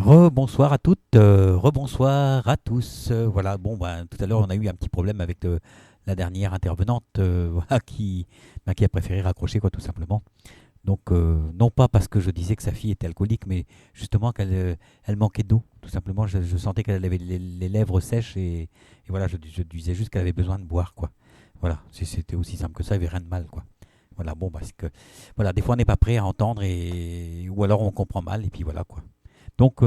Rebonsoir à toutes, rebonsoir à tous. Voilà, bon, tout à l'heure, on a eu un petit problème avec la dernière intervenante voilà, qui a préféré raccrocher, quoi, tout simplement. Donc, non pas parce que je disais que sa fille était alcoolique, mais justement qu'elle manquait d'eau, tout simplement. Je sentais qu'elle avait les lèvres sèches et voilà, je disais juste qu'elle avait besoin de boire, quoi. Voilà, c'était aussi simple que ça, il n'y avait rien de mal, quoi. Voilà, bon, parce que voilà, des fois, on n'est pas prêt à entendre ou alors on comprend mal, et puis voilà, quoi. Donc,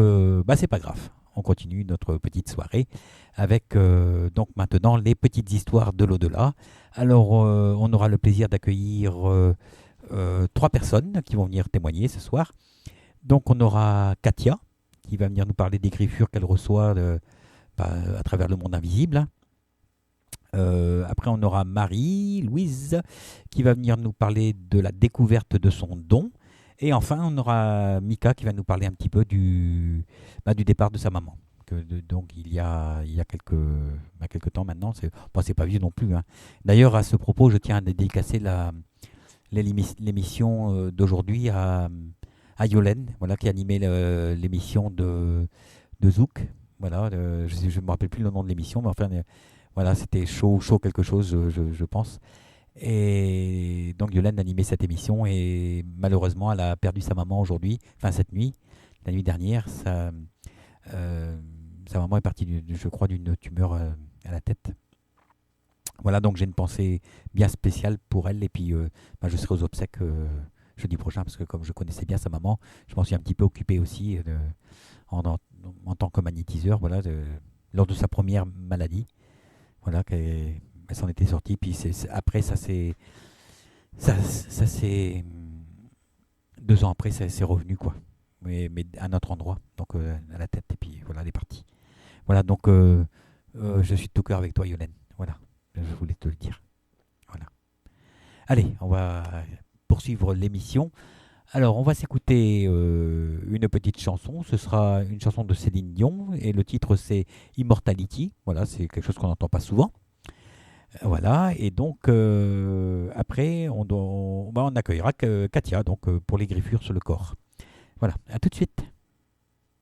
c'est pas grave. On continue notre petite soirée avec donc maintenant les petites histoires de l'au-delà. Alors, on aura le plaisir d'accueillir 3 personnes qui vont venir témoigner ce soir. Donc, on aura Katia qui va venir nous parler des griffures qu'elle reçoit à travers le monde invisible. Après, on aura Marie-Louise qui va venir nous parler de la découverte de son don. Et enfin, on aura Mika qui va nous parler un petit peu du départ de sa maman. Donc, il y a quelques temps maintenant, c'est pas vieux non plus. Hein. D'ailleurs, à ce propos, je tiens à dédicacer l'émission d'aujourd'hui à Yolène, voilà, qui animait l'émission de Zouk. Voilà, je ne me rappelle plus le nom de l'émission, mais enfin, voilà, c'était chaud quelque chose, je pense. Et donc Yolène animait cette émission et malheureusement elle a perdu sa maman aujourd'hui, enfin cette nuit, la nuit dernière. Sa maman est partie, je crois, d'une tumeur à la tête. Voilà, donc j'ai une pensée bien spéciale pour elle et puis je serai aux obsèques jeudi prochain parce que comme je connaissais bien sa maman, je m'en suis un petit peu occupé aussi en tant que magnétiseur, voilà, lors de sa première maladie. Voilà, elle s'en était sortie, puis après, ça c'est 2 ans après, c'est revenu, quoi. Mais à notre endroit, donc à la tête, et puis voilà, elle est partie. Voilà, donc je suis de tout cœur avec toi, Yolène. Voilà, je voulais te le dire. Voilà. Allez, on va poursuivre l'émission. Alors, on va s'écouter une petite chanson. Ce sera une chanson de Céline Dion, et le titre c'est Immortality. Voilà, c'est quelque chose qu'on n'entend pas souvent. Voilà, et donc après, on accueillera Katia donc, pour les griffures sur le corps. Voilà, à tout de suite.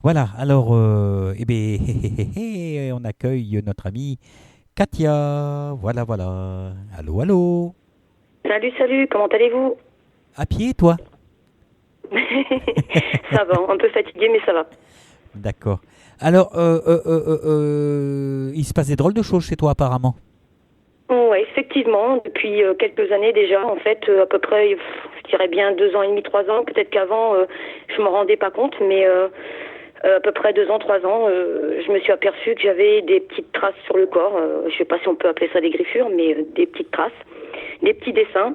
Voilà, alors, on accueille notre amie Katia. Voilà, voilà. Allô, allô. Salut, comment allez-vous? À pied, toi? Ça va, un peu fatigué, mais ça va. D'accord. Alors, il se passe des drôles de choses chez toi, apparemment. Oui, effectivement, depuis quelques années déjà, en fait, à peu près, je dirais bien 2 ans et demi, 3 ans, peut-être qu'avant, je ne me rendais pas compte, mais à peu près 2 ans, 3 ans, je me suis aperçue que j'avais des petites traces sur le corps, je ne sais pas si on peut appeler ça des griffures, mais des petites traces, des petits dessins,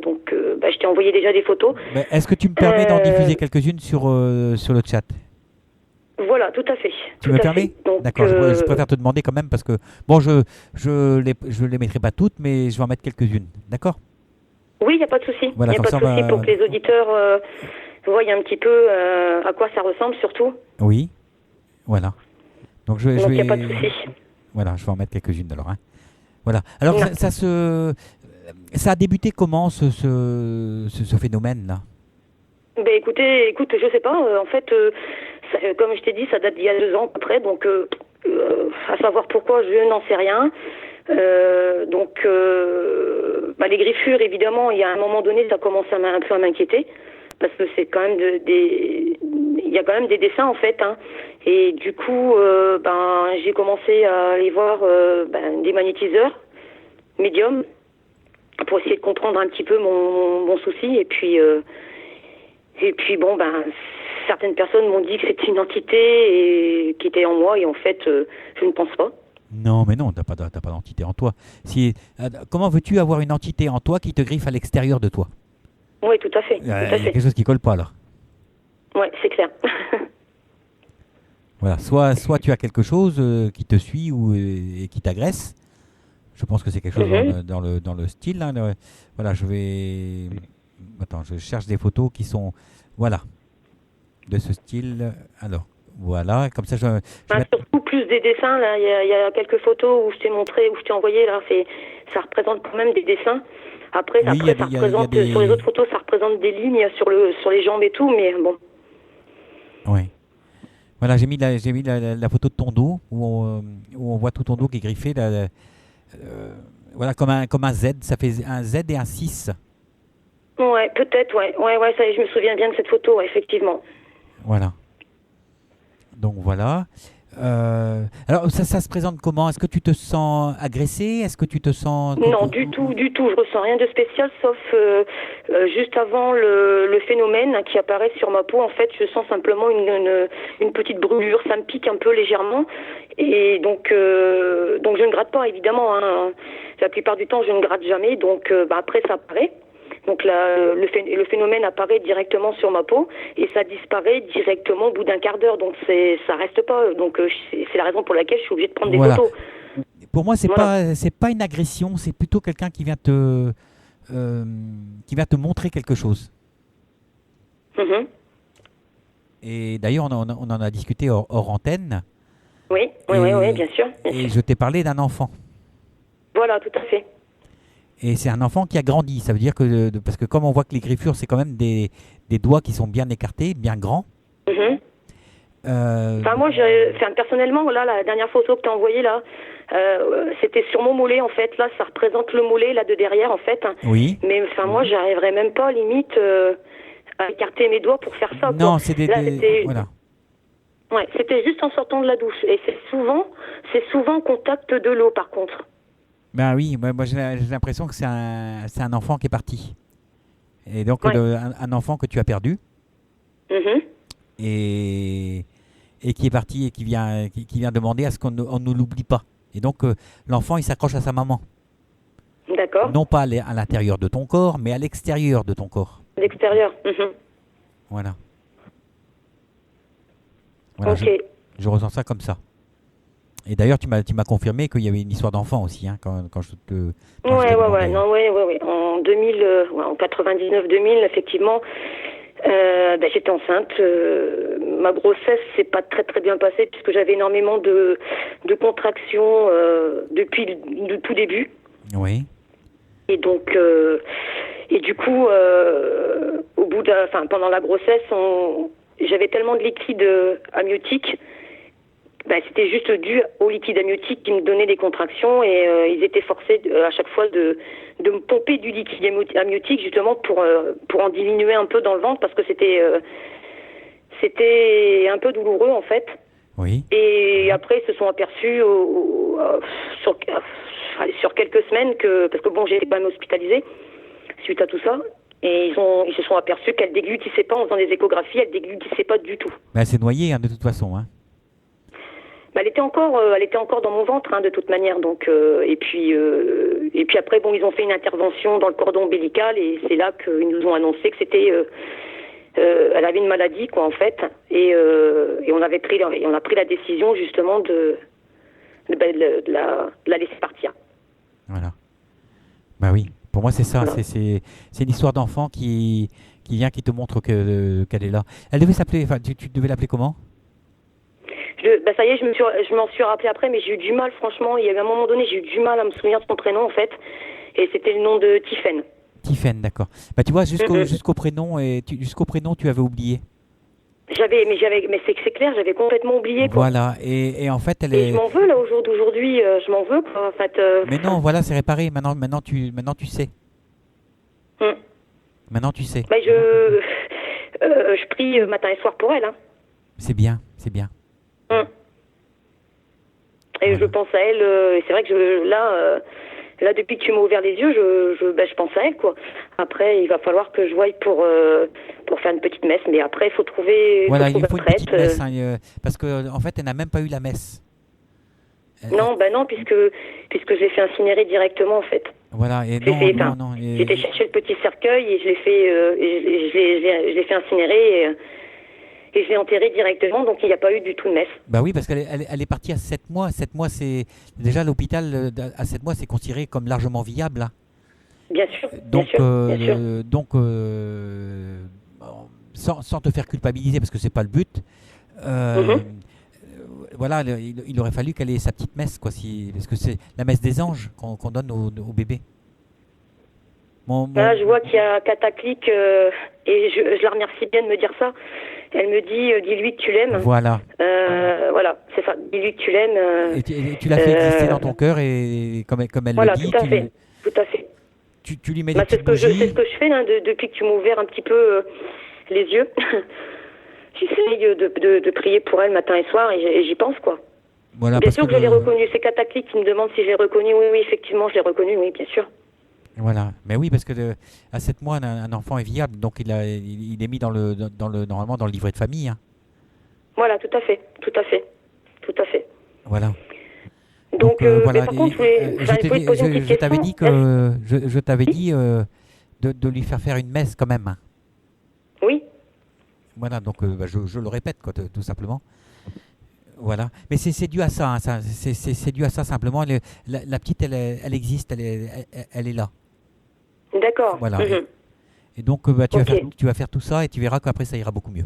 donc je t'ai envoyé déjà des photos. Mais est-ce que tu me permets d'en diffuser quelques-unes sur le chat? Voilà, tout à fait. Tu me permets? D'accord, je préfère te demander quand même parce que, bon, je les mettrai pas toutes, mais je vais en mettre quelques-unes, d'accord? Oui, il n'y a pas de souci. Voilà, il n'y a pas de souci pour que les auditeurs voient un petit peu à quoi ça ressemble, surtout. Oui, voilà. Donc, il n'y a pas de souci. Voilà, je vais en mettre quelques-unes alors. Hein. Voilà. Alors, ça a débuté comment, ce phénomène-là? Ben écoute, je sais pas. En fait, comme je t'ai dit, ça date d'il y a 2 ans à peu près. Donc, À savoir pourquoi, je n'en sais rien. Les griffures, évidemment, il y a un moment donné, ça commence un peu à m'inquiéter, parce que c'est quand même il y a quand même des dessins en fait, hein. Et du coup, j'ai commencé à aller voir des magnétiseurs, médiums, pour essayer de comprendre un petit peu mon souci. Et puis certaines personnes m'ont dit que c'était une entité qui était en moi, et en fait, je ne pense pas. Non, mais non, t'as pas d'entité en toi. Comment veux-tu avoir une entité en toi qui te griffe à l'extérieur de toi? Oui, tout à fait. Il y a quelque chose qui colle pas là. Oui, c'est clair. Voilà, soit tu as quelque chose qui te suit et qui t'agresse. Je pense que c'est quelque chose dans le style. Hein, voilà, Attends, je cherche des photos qui sont... Voilà, de ce style. Alors, voilà, comme ça surtout plus des dessins, là. Il y a quelques photos où je t'ai montré, où je t'ai envoyé, là. Ça représente quand même des dessins. Après, sur les autres photos, ça représente des lignes sur les jambes et tout, mais bon. Oui. Voilà, j'ai mis la photo de ton dos, où on voit tout ton dos qui est griffé. Voilà, comme un Z, ça fait un Z et un 6. Ouais, peut-être, ouais, ça y est, je me souviens bien de cette photo, ouais, effectivement. Voilà. Donc voilà. Alors ça se présente comment? Est-ce que tu te sens agressé? Est-ce que tu te sens... Non, du tout. Je ressens rien de spécial, sauf juste avant le phénomène qui apparaît sur ma peau. En fait, je sens simplement une petite brûlure. Ça me pique un peu légèrement. Et donc je ne gratte pas, évidemment, hein. La plupart du temps, je ne gratte jamais. Donc après, ça apparaît. Donc le phénomène apparaît directement sur ma peau et ça disparaît directement au bout d'un quart d'heure. Donc ça reste pas. Donc c'est la raison pour laquelle je suis obligée de prendre des photos. Pour moi, c'est pas une agression, c'est plutôt quelqu'un qui vient te montrer quelque chose. Mm-hmm. Et d'ailleurs, on en a discuté hors antenne. Oui, bien sûr. Et je t'ai parlé d'un enfant. Voilà, tout à fait. Et c'est un enfant qui a grandi. Ça veut dire que, parce que comme on voit que les griffures, c'est quand même des doigts qui sont bien écartés, bien grands. Mm-hmm. Moi, personnellement, là, la dernière photo que tu as envoyée, là, c'était sur mon mollet, en fait. Là, ça représente le mollet, là, de derrière, en fait. Oui. Mais moi, j'arriverais même pas, limite, à écarter mes doigts pour faire ça. Non, c'est voilà. Ouais, c'était juste en sortant de la douche. Et c'est souvent contact de l'eau, par contre. Ben oui, moi j'ai l'impression que c'est un enfant qui est parti. Et donc un enfant que tu as perdu. Mm-hmm. Et qui est parti et qui vient demander à ce qu'on ne l'oublie pas. Et donc l'enfant il s'accroche à sa maman. D'accord. Non pas à l'intérieur de ton corps, mais à l'extérieur de ton corps. L'extérieur. Mm-hmm. Voilà. Ok. Je ressens ça comme ça. Et d'ailleurs, tu m'as confirmé qu'il y avait une histoire d'enfant aussi, hein, quand je te. Ouais. Non, ouais. En 2000, en 99-2000, effectivement, j'étais enceinte. Ma grossesse s'est pas très très bien passée puisque j'avais énormément de contractions depuis le tout début. Oui. Et donc, et du coup, pendant la grossesse, j'avais tellement de liquide amniotique. C'était juste dû au liquide amniotique qui me donnait des contractions et ils étaient forcés à chaque fois de me pomper du liquide amniotique justement pour en diminuer un peu dans le ventre parce que c'était un peu douloureux en fait. Oui. Et après ils se sont aperçus sur quelques semaines parce que j'ai quand même hospitalisée suite à tout ça. Et ils se sont aperçus qu'elle déglutissait pas en faisant des échographies, elle déglutissait pas du tout. Elle s'est noyée de toute façon, hein. Elle était encore dans mon ventre, hein, de toute manière. Donc, et puis après, ils ont fait une intervention dans le cordon ombilical et c'est là qu'ils nous ont annoncé que c'était, elle avait une maladie, quoi, en fait. Et on a pris la décision justement de la laisser partir. Voilà. Bah oui. Pour moi, c'est ça. Voilà. C'est une histoire d'enfant qui vient, qui te montre qu'elle est là. Elle devait s'appeler. Enfin, tu devais l'appeler comment? Ça y est, je m'en suis rappelé après, mais j'ai eu du mal, franchement. Il y a eu un moment donné, j'ai eu du mal à me souvenir de son prénom, en fait. Et c'était le nom de Tiffaine. Tiffaine, d'accord. Tu vois, jusqu'au prénom, tu avais oublié. Mais c'est clair, j'avais complètement oublié, quoi. Voilà, et en fait, elle Et est... je m'en veux, là, au jour d'aujourd'hui, je m'en veux, quoi, en fait. Mais non, voilà, c'est réparé. Maintenant tu sais. Hum. Maintenant, tu sais. Ben, je prie matin et soir pour elle, hein. C'est bien, c'est bien. Hum. Et Voilà. je pense à elle, et c'est vrai que là, depuis que tu m'as ouvert les yeux, je pense à elle, quoi. Après, il va falloir que je voie pour faire une petite messe, mais après, il faut trouver, Voilà, il trouver faut un une petite prêtre. messe, hein, parce que en fait, elle n'a même pas eu la messe. Non, ben non, puisque je l'ai fait incinérer directement, en fait. Voilà, et J'ai fait, non. J'étais chercher le petit cercueil et je l'ai fait, je l'ai fait incinérer et je l'ai enterré directement, donc il n'y a pas eu du tout de messe. Bah oui, parce qu'elle est partie à 7 mois. 7 mois, c'est déjà l'hôpital à 7 mois, c'est considéré comme largement viable, hein. Bien sûr, Donc, bien sûr. sans te faire culpabiliser, parce que c'est pas le but. Mhm. Voilà, il aurait fallu qu'elle ait sa petite messe, quoi, parce que c'est la messe des anges qu'on donne au bébé. Là, je vois qu'il y a Cataclic, et je la remercie bien de me dire ça. Elle me dit, dis-lui que tu l'aimes. Voilà. Voilà, c'est ça. Dis-lui que tu l'aimes. Et tu l'as fait exister dans ton cœur, et comme elle Voilà, le dit, tout à fait. Tout à fait. tu lui mets des Bah, c'est petites c'est bougies. ce que je fais là, depuis que tu m'as ouvert un petit peu les yeux. J'essaye de prier pour elle matin et soir et j'y pense, quoi. Voilà, Bien parce sûr que je l'ai reconnue. C'est Cataclic qui me demande si je l'ai reconnue. Oui, oui, effectivement, je l'ai reconnue, oui, bien sûr. Voilà, mais oui, parce que à 7 mois, un enfant est viable, donc il est mis normalement dans le livret de famille, hein. Voilà, tout à fait, tout à fait, tout à fait. Voilà. Donc, voilà. mais par contre, je voulais te poser une petite Je t'avais question. dit que je t'avais dit de lui faire une messe quand même, hein. Oui, Voilà, donc je le répète, quoi, tout simplement. Voilà, mais c'est dû à ça, hein, c'est dû à ça simplement. La petite, elle existe, elle est là. d'accord. Voilà. Mhm. Et donc, Ok. tu vas faire tout ça et tu verras qu'après ça ira beaucoup mieux.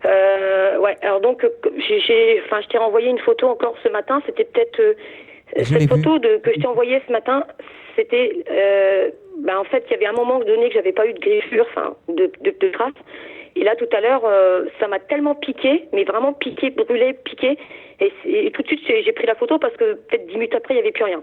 Ouais, alors donc, je t'ai renvoyé une photo encore ce matin. C'était peut-être Je l'ai cette vu. photo que je t'ai envoyée ce matin. C'était, en fait, il y avait un moment donné que j'avais pas eu de griffure, enfin, de traces. Et là, tout à l'heure, ça m'a tellement piqué, mais vraiment piqué, brûlé, piqué. Et tout de suite, j'ai pris la photo parce que peut-être 10 minutes après, il n'y avait plus rien.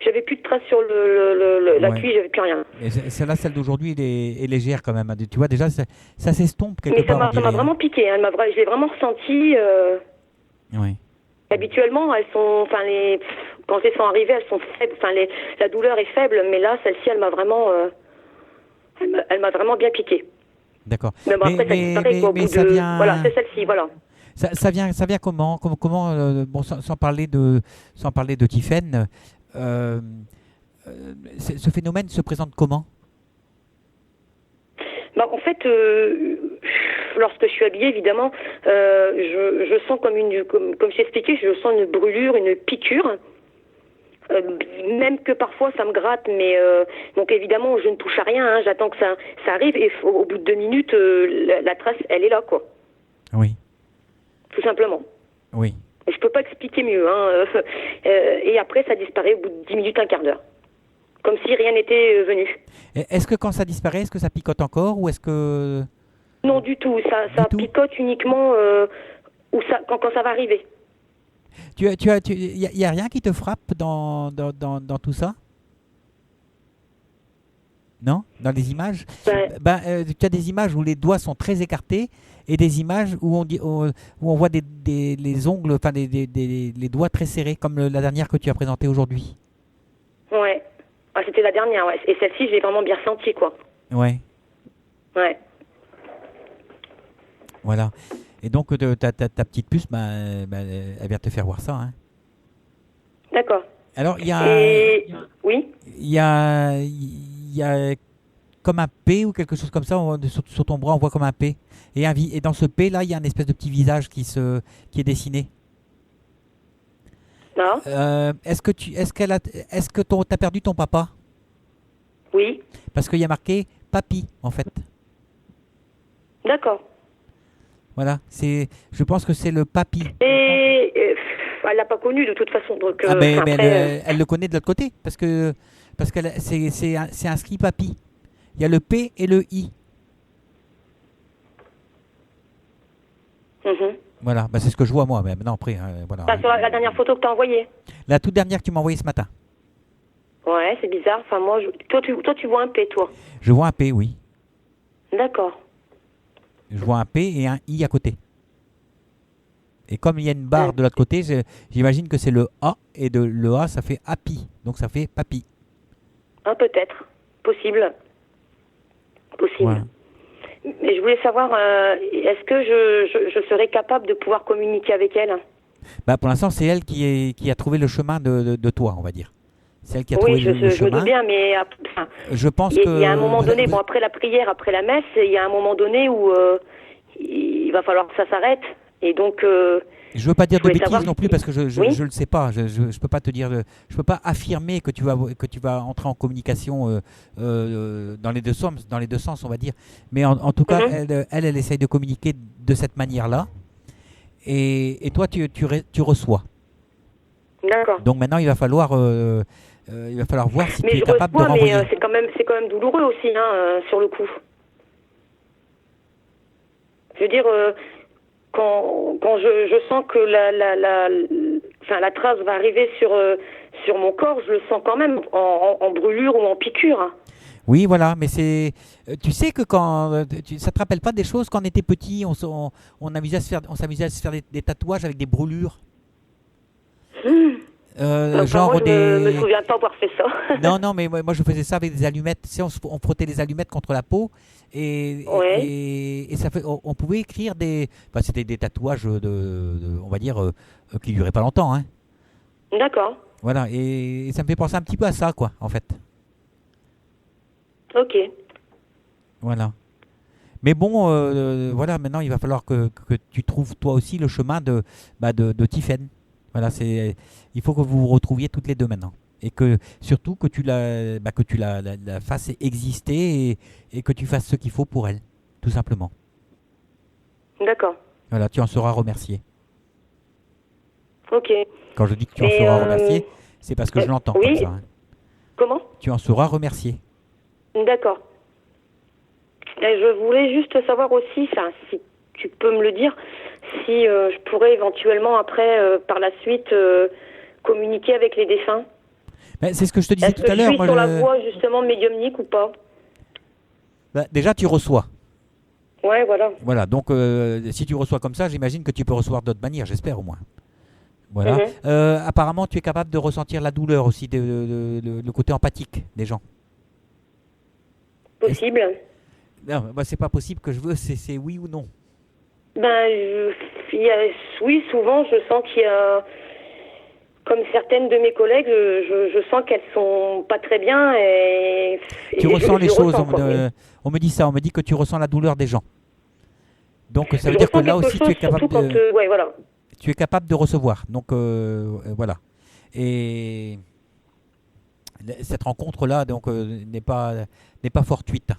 J'avais plus de traces sur la Ouais. cuisse, j'avais plus rien. Et celle d'aujourd'hui, est légère quand même, hein. Tu vois, déjà, ça s'estompe quelque Mais ça part, on m'a dirait, hein. vraiment piqué. Hein. Je l'ai vraiment ressenti. Oui. Habituellement, elles sont, quand elles sont arrivées, elles sont faibles. Enfin, la douleur est faible, mais là, celle-ci, elle m'a vraiment bien piqué. D'accord. Mais bon, après, ça disparaît, quoi, au bout ça de. vient. Voilà, c'est celle-ci, voilà. Ça vient comment? Comment bon, sans parler de Tiphaine, euh, ce phénomène se présente comment? En fait, lorsque je suis habillée, évidemment, je sens comme j'ai expliqué, je sens une brûlure, une piqûre. Même que parfois ça me gratte, mais donc évidemment je ne touche à rien, hein, j'attends que ça arrive et au bout de 2 minutes, la trace, elle est là, quoi. Oui. Tout simplement. Oui. Et je peux pas expliquer mieux, hein. Et après ça disparaît au bout de 10 minutes, un quart d'heure. Comme si rien n'était venu. Est-ce que quand ça disparaît, est-ce que ça picote encore ou est-ce que... Non, du tout. Ça tout picote uniquement quand ça va arriver. Il y a rien qui te frappe dans tout ça? Non? Dans les images? Tu as des images où les doigts sont très écartés et des images où on voit les ongles, enfin les doigts très serrés, comme la dernière que tu as présentée aujourd'hui. Ouais. Ah, c'était la dernière, ouais. Et celle-ci, je l'ai vraiment bien ressentie, quoi. Ouais. Ouais. Voilà. Et donc, ta petite puce, elle vient te faire voir ça, hein. D'accord. Alors, Oui. il y a comme un P ou quelque chose comme ça, sur ton bras, on voit comme un P. Et dans ce P, là, il y a une espèce de petit visage qui est dessiné. Non. Est-ce que t'as perdu ton papa? Oui. Parce qu'il y a marqué papy, en fait. D'accord. Voilà, je pense que c'est le papy. Et elle l'a pas connu de toute façon, donc. Mais après, elle le connaît de l'autre côté, parce que c'est inscrit papy. Il y a le P et le I. Mhm. Voilà, bah, c'est ce que je vois moi, mais maintenant après, voilà. Enfin, sur la dernière photo que tu as envoyée. La toute dernière que tu m'as envoyée ce matin. Ouais, c'est bizarre. Enfin, moi, toi, tu vois un P, toi. Je vois un P, oui. D'accord. Je vois un P et un I à côté. Et comme il y a une barre de l'autre côté, j'imagine que c'est le A, et le A, ça fait happy, donc ça fait papy. Ah, peut-être. Possible. Possible. Ouais. Mais je voulais savoir, est-ce que je serais capable de pouvoir communiquer avec elle? Bah, pour l'instant, c'est elle qui a trouvé le chemin de toi, on va dire. C'est elle qui a Oui, trouvé le je me doute chemin. bien, mais enfin, Je pense il y a un moment donné, que bon, après la prière, après la messe, il y a un moment donné où il va falloir que ça s'arrête. Et donc, je veux pas dire je de voulais bêtises savoir non plus parce que Oui. je le sais pas. Je peux pas te dire, je peux pas affirmer que tu vas entrer en communication dans les deux sens, on va dire. Mais en tout cas, Mhm. elle essaye de communiquer de cette manière-là. Et toi, tu reçois. D'accord. Donc maintenant, il va falloir voir si tu Mais es je capable de reçois, mais renvoyer. c'est quand même douloureux aussi, hein, sur le coup. Je veux dire, quand je sens que enfin, la trace va arriver sur mon corps, je le sens quand même en brûlure ou en piqûre. Oui, voilà, mais tu sais que quand. Ça te rappelle pas des choses quand on était petit, on s'amusait à se faire des tatouages avec des brûlures. Enfin, moi, Genre je me des. souviens pas avoir fait ça. Non, non, mais moi je faisais ça avec des allumettes. Tu sais, on frottait les allumettes contre la peau et, Ouais, ça fait, on pouvait écrire des. Enfin, c'était des tatouages on va dire, qui duraient pas longtemps, hein. d'accord. Voilà, et ça me fait penser un petit peu à ça, quoi, en fait. Ok. Voilà. Mais bon, voilà, maintenant il va falloir que tu trouves toi aussi le chemin de Tiphaine. Voilà, il faut que vous vous retrouviez toutes les deux maintenant. Et que surtout que la fasses exister et que tu fasses ce qu'il faut pour elle, tout simplement. D'accord. Voilà, tu en seras remercié. Ok. Quand je dis que tu en Mais, seras remercié, c'est parce que je l'entends comme oui, ça, hein. comment? Tu en seras remercié. D'accord. Et je voulais juste savoir aussi, enfin, si tu peux me le dire, si je pourrais éventuellement après, par la suite, communiquer avec les défunts. Mais c'est ce que je te disais Est-ce tout que à je l'heure. suis Moi, sur la voie justement médiumnique ou pas? déjà, tu reçois. Ouais, voilà. Voilà, donc si tu reçois comme ça, j'imagine que tu peux recevoir d'autres manières, j'espère au moins. Voilà. Mhm. Apparemment, tu es capable de ressentir la douleur aussi, le côté empathique des gens. Possible. Non, moi, c'est pas possible que je veux, c'est oui ou non. Ben, oui, souvent, je sens qu'il y a, comme certaines de mes collègues, je sens qu'elles sont pas très bien Tu et ressens je les le choses, ressens, quoi, oui. on me dit ça, on me dit que tu ressens la douleur des gens. Donc ça veut Je dire que ressens là quelque aussi, tu chose, es capable surtout quand, ouais, voilà. tu es capable de recevoir. Donc voilà. Et cette rencontre-là, donc n'est pas fortuite.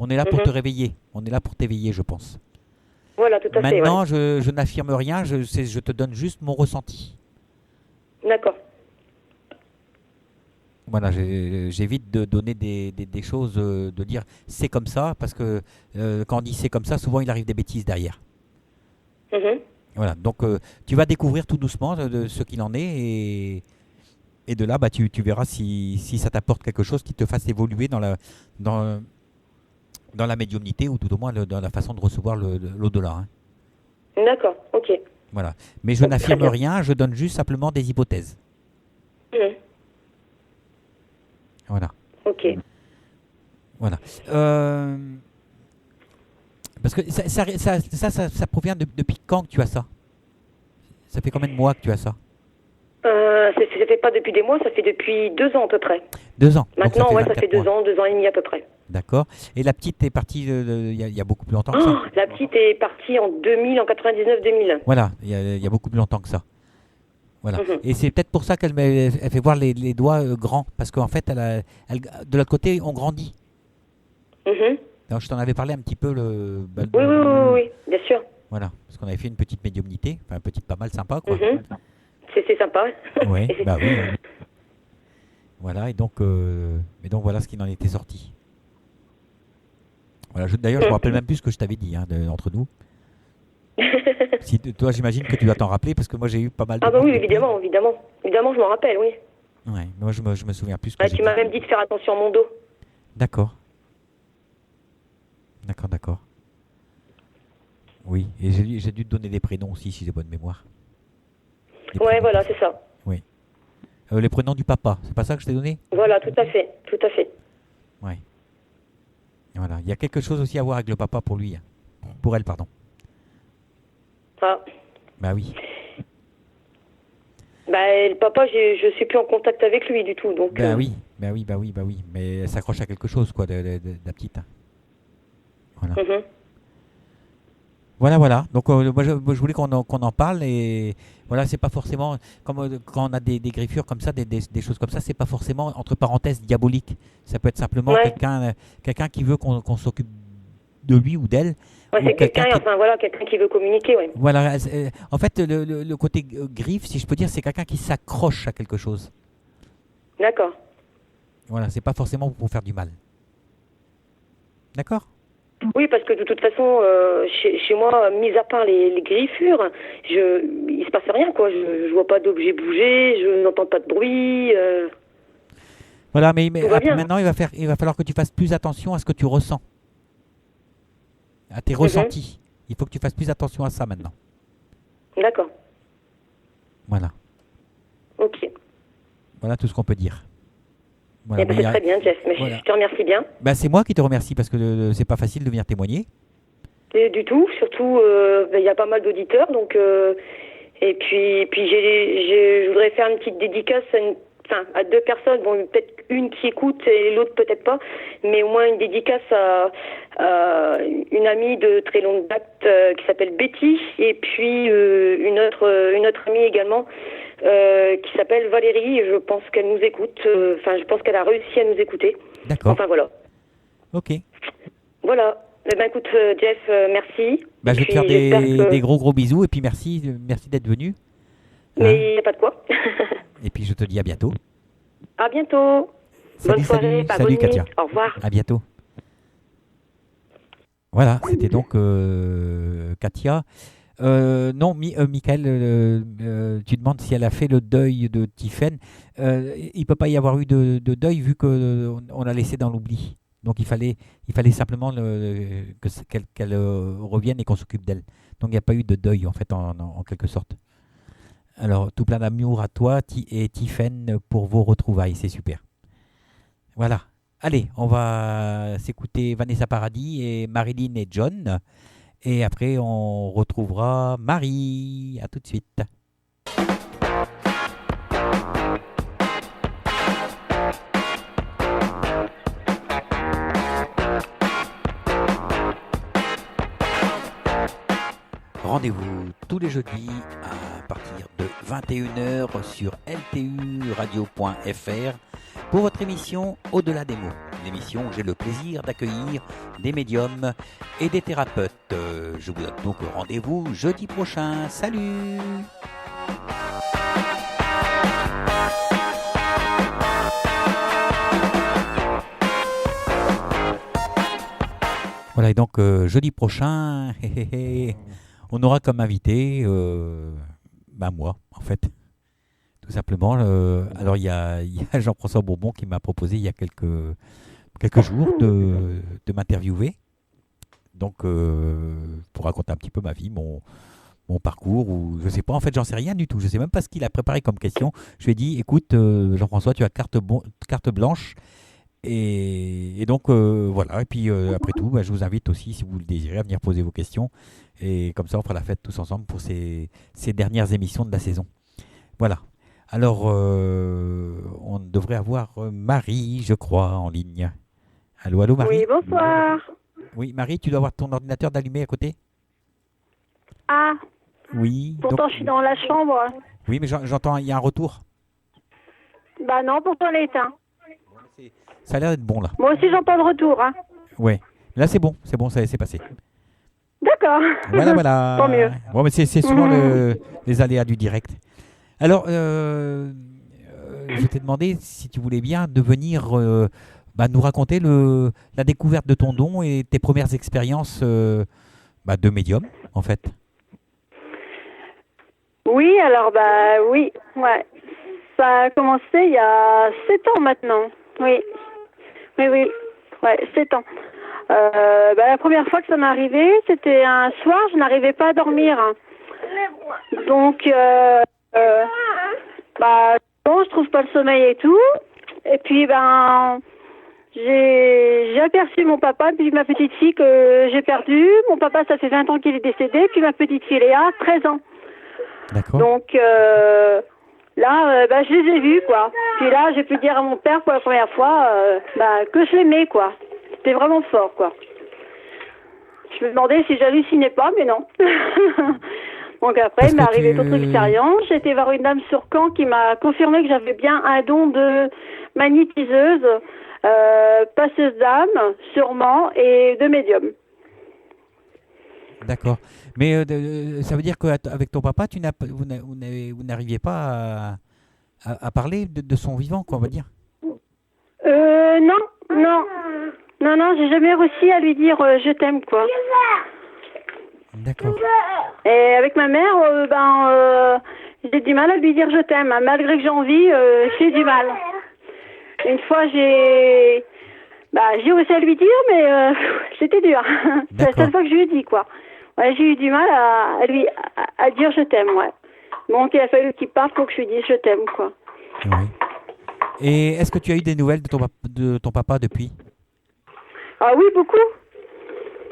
On est là pour te Mhm. réveiller. On est là pour t'éveiller, je pense. Voilà, tout à fait, ouais. Maintenant, je n'affirme rien, je te donne juste mon ressenti. D'accord. Voilà, j'évite de donner des choses, de dire c'est comme ça, parce que quand on dit c'est comme ça, souvent il arrive des bêtises derrière. Mhm. Voilà, donc tu vas découvrir tout doucement de ce qu'il en est, et de là, bah, tu verras si ça t'apporte quelque chose qui te fasse évoluer dans, dans la médiumnité, ou tout au moins dans la façon de recevoir l'au-delà, hein. D'accord, ok. Voilà. Mais je Bon, très n'affirme bien. rien, je donne juste simplement des hypothèses. Mhm. Voilà. Ok. Voilà. Parce que ça provient depuis quand que tu as ça? Ça fait combien de mois que tu as ça? Ça fait pas depuis des mois, ça fait depuis 2 ans à peu près. 2 ans. Donc ça Maintenant, fait ouais, ça fait 24 mois. 2 ans et demi à peu près. D'accord. Et la petite est partie il y a beaucoup plus longtemps que Oh, ça. la petite est partie en 2000, en 99-2000. Voilà, il y a beaucoup plus longtemps que ça. Voilà. Mhm. Et c'est peut-être pour ça elle fait voir les doigts grands. Parce qu'en fait, de l'autre côté, on grandit. Mhm. Alors, je t'en avais parlé un petit peu. Oui, oui, oui, oui, oui, bien sûr. Voilà. Parce qu'on avait fait une petite médiumnité. Enfin, une petite pas mal sympa, quoi. Mhm. C'est sympa. Oui, bah oui. Voilà, et donc voilà ce qu'il en était sorti. Voilà, d'ailleurs, je me rappelle même plus ce que je t'avais dit, hein, entre nous. Si toi, j'imagine que tu dois t'en rappeler parce que moi, j'ai eu pas mal de Ah bah monde. oui, évidemment, évidemment. Évidemment, je m'en rappelle, oui. Ouais, moi, je me souviens plus ce que Ouais, j'ai tu dit. m'as même dit de faire attention à mon dos. D'accord. D'accord, d'accord. Oui, et j'ai dû te donner des prénoms aussi, si j'ai bonne mémoire. Les Ouais, prénoms, voilà, c'est ça. oui. Les prénoms du papa, c'est pas ça que je t'ai donné? Voilà, tout à fait, tout à fait. Ouais. Voilà. Il y a quelque chose aussi à voir avec le papa pour lui. Hein. Pour elle, pardon. Ah. Bah oui. Bah, le papa, je suis plus en contact avec lui du tout, donc... Bah oui, bah oui, bah oui, bah oui. Mais elle s'accroche à quelque chose, quoi, de la petite. Hein. Voilà. mhm. Voilà, voilà. Donc, moi, je voulais qu'on en parle et voilà, c'est pas forcément comme quand on a des griffures comme ça, des choses comme ça, c'est pas forcément entre parenthèses diabolique. Ça peut être simplement Ouais, quelqu'un qui veut qu'on s'occupe de lui ou d'elle, ouais ou c'est quelqu'un quelqu'un, qui, enfin voilà, quelqu'un qui veut communiquer, ouais. voilà. En fait, le côté griffe, si je peux dire, c'est quelqu'un qui s'accroche à quelque chose. D'accord. Voilà, c'est pas forcément pour faire du mal. D'accord? Oui, parce que de toute façon, chez moi, mis à part les griffures, il se passe rien, quoi. Je vois pas d'objet bouger, je n'entends pas de bruit, Voilà, mais tout va bien. maintenant, il va falloir que tu fasses plus attention à ce que tu ressens, à tes Mhm. ressentis. Il faut que tu fasses plus attention à ça maintenant. D'accord. Voilà. Ok. Voilà tout ce qu'on peut dire. Voilà, Eh ben, c'est très bien, Jeff. Mais voilà. je te remercie bien. Ben, c'est moi qui te remercie parce que c'est pas facile de venir témoigner. Et du tout, surtout, ben, il y a pas mal d'auditeurs, donc... et puis je voudrais faire une petite dédicace à deux personnes, bon peut-être une qui écoute et l'autre peut-être pas, mais au moins une dédicace à une amie de très longue date qui s'appelle Betty et puis une autre amie également qui s'appelle Valérie. Et je pense qu'elle nous écoute. Enfin, je pense qu'elle a réussi à nous écouter. D'accord. Enfin voilà. Ok. Voilà. Eh ben écoute Jeff, merci. Ben, Et je vais te puis faire j'espère des que. gros bisous et puis merci d'être venu. Hein. Mais il n'y a pas de quoi. Et puis je te dis à bientôt. À bientôt. Bonne Salut, soirée, salut, pas salut bonne nuit. Katia. Au revoir. À bientôt. Voilà, c'était donc Katia. Non, Michael, tu demandes si elle a fait le deuil de Tiphaine. Il peut pas y avoir eu de deuil vu qu'on l'a laissé dans l'oubli. Donc il fallait simplement qu'elle revienne et qu'on s'occupe d'elle. Donc il n'y a pas eu de deuil en fait en quelque sorte. Alors tout plein d'amour à toi et Tiphaine pour vos retrouvailles, c'est super. Voilà. Allez, on va s'écouter Vanessa Paradis et Marilyn et John. Et après, on retrouvera Marie. À tout de suite. Rendez-vous tous les jeudis à partir de 21h sur lturadio.fr pour votre émission Au-delà des mots. L'émission où j'ai le plaisir d'accueillir des médiums et des thérapeutes. Je vous donne donc rendez-vous jeudi prochain. Salut! Voilà, et donc jeudi prochain, on aura comme invité moi, en fait, tout simplement. Alors, il y a Jean-François Bourbon qui m'a proposé il y a quelques jours de m'interviewer. Donc, pour raconter un petit peu ma vie, mon parcours, ou je sais pas, en fait, j'en sais rien du tout. Je sais même pas ce qu'il a préparé comme question. Je lui ai dit, écoute, Jean-François, tu as carte blanche. Et donc, voilà. Et puis, après tout, je vous invite aussi, si vous le désirez, à venir poser vos questions. Et comme ça, on fera la fête tous ensemble pour ces dernières émissions de la saison. Voilà. Alors, on devrait avoir Marie, je crois, en ligne. Allô, allô, Marie? Oui, bonsoir. Oui, Marie, tu dois avoir ton ordinateur d'allumé à côté? Ah, Oui. pourtant je suis dans la chambre. Oui, mais j'entends, il y a un retour. Bah non, pourtant elle est éteinte. Ça a l'air d'être bon, là. Moi aussi j'entends le retour. Hein. Ouais. Là, c'est bon, c'est passé. D'accord. Voilà, voilà. Tant mieux. Bon, mais c'est souvent les aléas du direct. Alors, je t'ai demandé si tu voulais bien de venir nous raconter la découverte de ton don et tes premières expériences de médium, en fait. Oui, alors, bah, oui, ouais. Ça a commencé il y a 7 ans maintenant. Oui, oui, oui. Ouais, 7 ans. Bah, la première fois que ça m'est arrivé, c'était un soir, je n'arrivais pas à dormir. Donc, bah, bon, je trouve pas le sommeil et tout. Et puis, ben, j'ai aperçu mon papa, puis ma petite fille que j'ai perdue. Mon papa, ça fait 20 ans qu'il est décédé, puis ma petite fille Léa, 13 ans. D'accord. Donc, là, bah, je les ai vus, quoi. Puis là, j'ai pu dire à mon père pour la première fois bah, que je l'aimais, quoi. C'était vraiment fort, quoi. Je me demandais si j'hallucinais pas, mais non. Donc après, il m'est arrivé d'autres expériences. J'ai été voir une dame sur Caen qui m'a confirmé que j'avais bien un don de magnétiseuse, passeuse d'âme, sûrement, et de médium. D'accord. Mais ça veut dire qu'avec ton papa, vous n'arriviez pas à parler de son vivant, quoi, on va dire. Non, j'ai jamais réussi à lui dire je t'aime, quoi. D'accord. Et avec ma mère, j'ai du mal à lui dire je t'aime. Malgré que j'ai envie, j'ai du mal. Une fois, j'ai réussi à lui dire, mais c'était dur. C'est la seule fois que je lui ai dit, quoi. Ouais, j'ai eu du mal à dire je t'aime, ouais. Donc, il a fallu qu'il parte pour que je lui dise je t'aime, quoi. Oui. Et est-ce que tu as eu des nouvelles de ton papa depuis? Ah oui, beaucoup.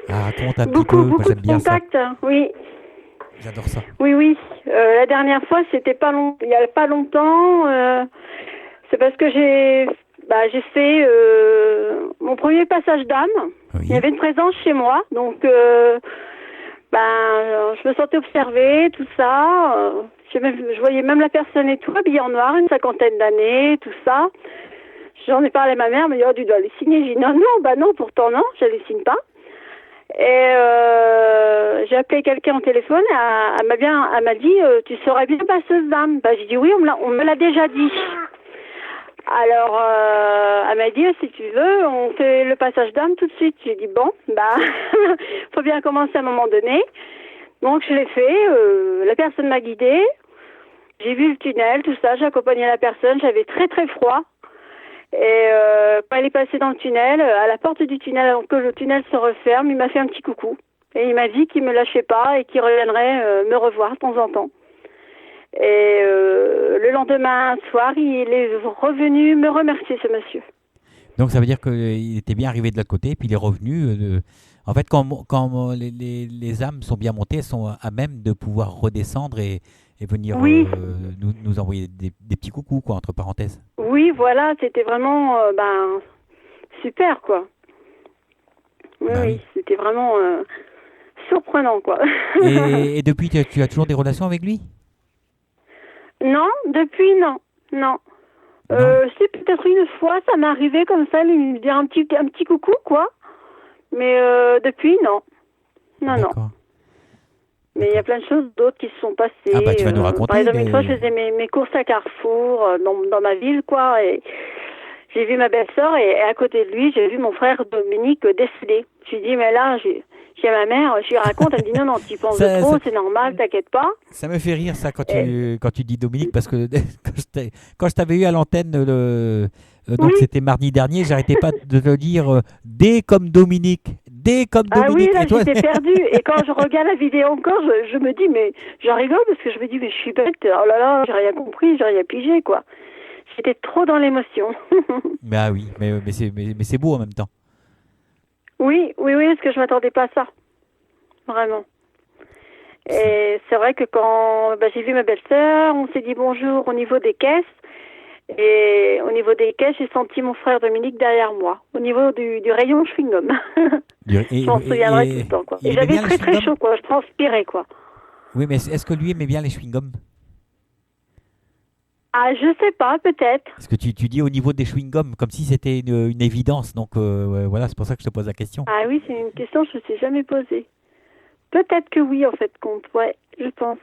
Ah, raconte un petit peu, moi j'aime bien ça. Beaucoup de contacts, oui. J'adore ça. Oui. La dernière fois, c'était il y a pas longtemps. C'est parce que j'ai fait mon premier passage d'âme. Oui. Il y avait une présence chez moi, donc je me sentais observée, tout ça. Je voyais même la personne et tout, habillée en noir, une cinquantaine d'années, tout ça. J'en ai parlé à ma mère, elle m'a dit oh, tu dois halluciner. J'ai dit non, pourtant non, j'hallucine pas. Et j'ai appelé quelqu'un au téléphone, elle m'a dit tu serais bien passeuse d'âme. J'ai dit oui, on me l'a déjà dit. Alors elle m'a dit si tu veux, on fait le passage d'âme tout de suite. J'ai dit bon, faut bien commencer à un moment donné. Donc je l'ai fait, la personne m'a guidée. J'ai vu le tunnel, tout ça, j'ai accompagné la personne, j'avais très très froid. Et quand elle est passée dans le tunnel, à la porte du tunnel, avant que le tunnel se referme, il m'a fait un petit coucou. Et il m'a dit qu'il me lâchait pas et qu'il reviendrait me revoir de temps en temps. Et le lendemain soir, il est revenu me remercier, ce monsieur. Donc ça veut dire qu'il était bien arrivé de l'autre côté, puis il est revenu. En fait, quand les âmes sont bien montées, elles sont à même de pouvoir redescendre et venir nous envoyer des petits coucous, quoi, entre parenthèses. Oui, voilà, c'était vraiment super, quoi. Oui, c'était vraiment surprenant, quoi. Et depuis, tu as toujours des relations avec lui? Non, depuis, non. C'est peut-être une fois, ça m'est arrivé comme ça, lui dire un petit coucou, quoi. Mais depuis, non. Non. Mais il y a plein de choses d'autres qui se sont passées. Ah bah tu vas nous raconter. Par exemple, une fois, je faisais mes courses à Carrefour dans ma ville, quoi, et j'ai vu ma belle-sœur et à côté de lui, j'ai vu mon frère Dominique décédé. Je lui ai dit, mais là, j'ai ma mère, je lui raconte, elle me dit non, tu penses de trop, c'est normal, t'inquiète pas. Ça me fait rire ça quand tu dis Dominique, parce que quand je t'avais eu à l'antenne, donc c'était mardi dernier, j'arrêtais pas de te dire D comme Dominique. Ah oui, là j'étais perdue. Et quand je regarde la vidéo encore, je me dis, mais je rigole parce que je me dis, mais je suis bête, oh là là, j'ai rien compris, j'ai rien pigé, quoi. J'étais trop dans l'émotion. Bah oui, mais c'est beau en même temps. Oui, parce que je m'attendais pas à ça. Vraiment. Et c'est vrai que quand j'ai vu ma belle-sœur, on s'est dit bonjour au niveau des caisses. Et au niveau des caisses, j'ai senti mon frère Dominique derrière moi, au niveau du rayon chewing-gum. Je m'en souviendrai tout le temps, quoi. Et j'avais très très chaud, quoi. Je transpirais, quoi. Oui, mais est-ce que lui aimait bien les chewing-gums? Ah, je sais pas, peut-être. Parce que tu dis au niveau des chewing-gums, comme si c'était une évidence. Donc voilà, c'est pour ça que je te pose la question. Ah oui, c'est une question que je ne me suis jamais posée. Peut-être que oui, en fait, compte. Ouais, je pense.